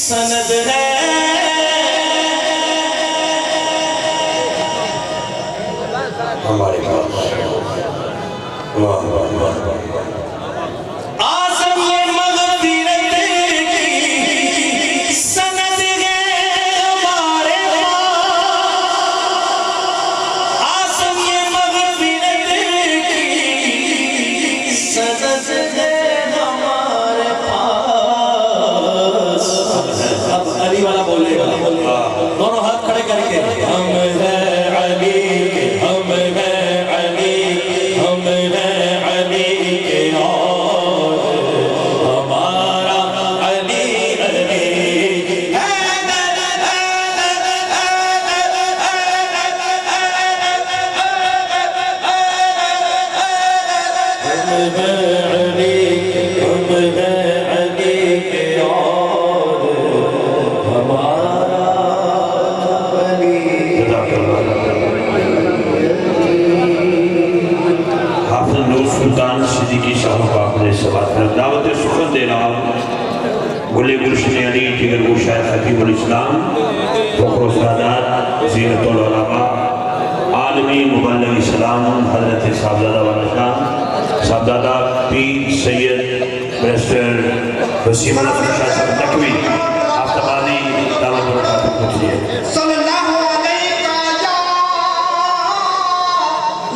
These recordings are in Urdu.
سند ہے ہمارے پاس واہ واہ واہ آسم یہ مغفرت کی سند ہے ہمارے پاس آسم یہ مغفرت کی سند ہے ہمارے پاس اب علی والا بولے گا دونوں ہاتھ کھڑے کر کے ہم ہے علی ہم ہے علی ہم ہے علی کے اور ہمارا علی علی ہم ہے علی ہم ہے علی کے اور ہمارا علی حافظ نور سلطان صدیقی شاہ پاک نے سوال کر دعوت سخن دے رہا ہوں گلے گلشن علی جگر گوشہ خطیب الاسلام فخر و سعادات زینت العلماء عالمی مبلغ اسلام حضرت صاحبزادہ والاسلام صاحبزادہ پیر سید برسٹر وسیم الحسن شاہ صاحب نقوی آفتابادی دعوت برکاتہ پہنچی ہے صلی اللہ علیہ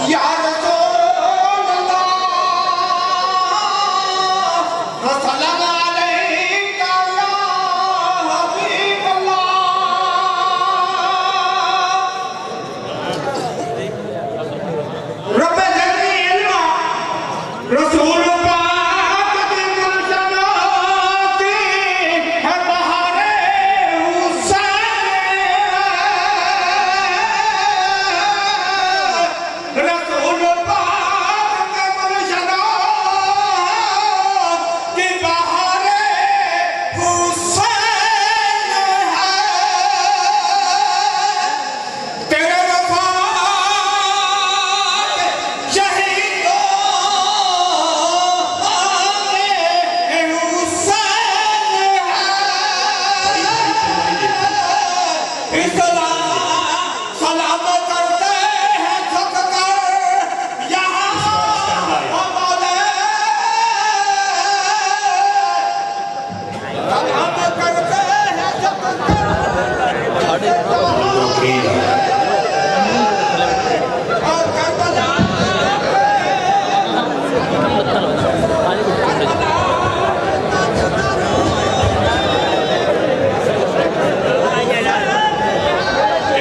یا رسول اللہ وسلم علیہ یا حبیب اللہ رب ذری علم رسول پاک کی گلشناتی ہے بہار حسین رسول پاک کی گلشناتی کی بہار حسین ہے تیرے وفات شہیدوں سلام کرتے ہیں جھک کر یہاں ہمارے سلام کرتے ہیں جھک کر اور کربلا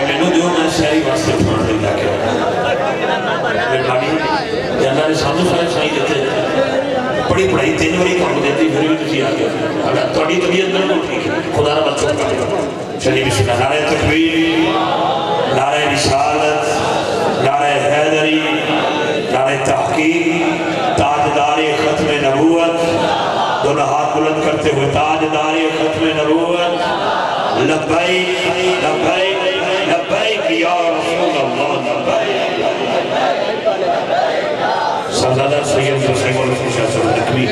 مینوں دیو میں شہری واسطے اٹھان لئی لا کے مہربانی اللہ نے سانو سارے سائی دیتے پڑھی پڑھائی 3 واری کام دیتی پھر بھی تسی آ گئے اگر تھوڑی طبیعت بالکل ٹھیک ہے خدا رب اچھا کر دے چلیے بسم اللہ نعرہ تکبیر نعرہ رسالت نعرہ حیدری نعرہ تحقیق تاجدار ختم نبوت دونوں ہاتھ بلند کرتے ہوئے تاجدار ختم نبوت لبیک لبیک لبیک یا رسول اللہ لبیک صاحبزادہ سید وسیم الحسن شاہ صاحب نقوی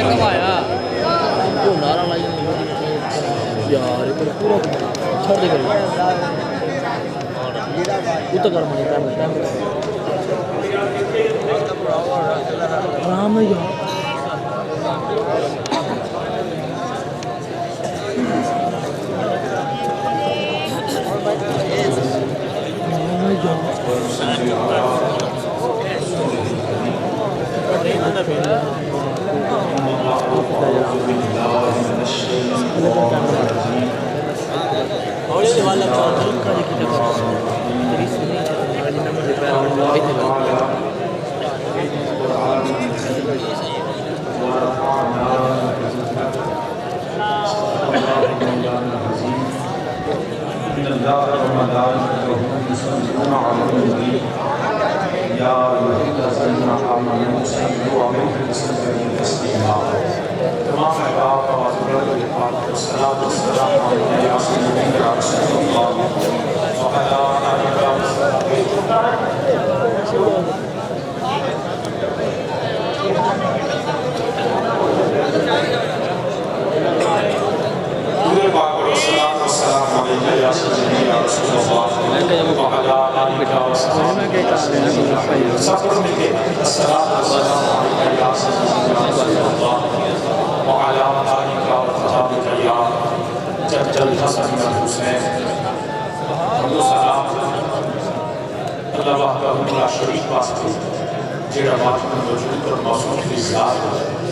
یار یہ پورا چھوڑ دے گا وہ تو کرم نہیں کرم آرام ہے یار تمام احباب اور والصلاة والسلام علیہ وسلم سب کو مل کے السلام علیکم وعلی آلک وصحبک یا جد الحسن والحسین حمد و سلام اللہ وحدہ لا شریک واسطے جیڑا باطن وجود اور موصوف کی ذات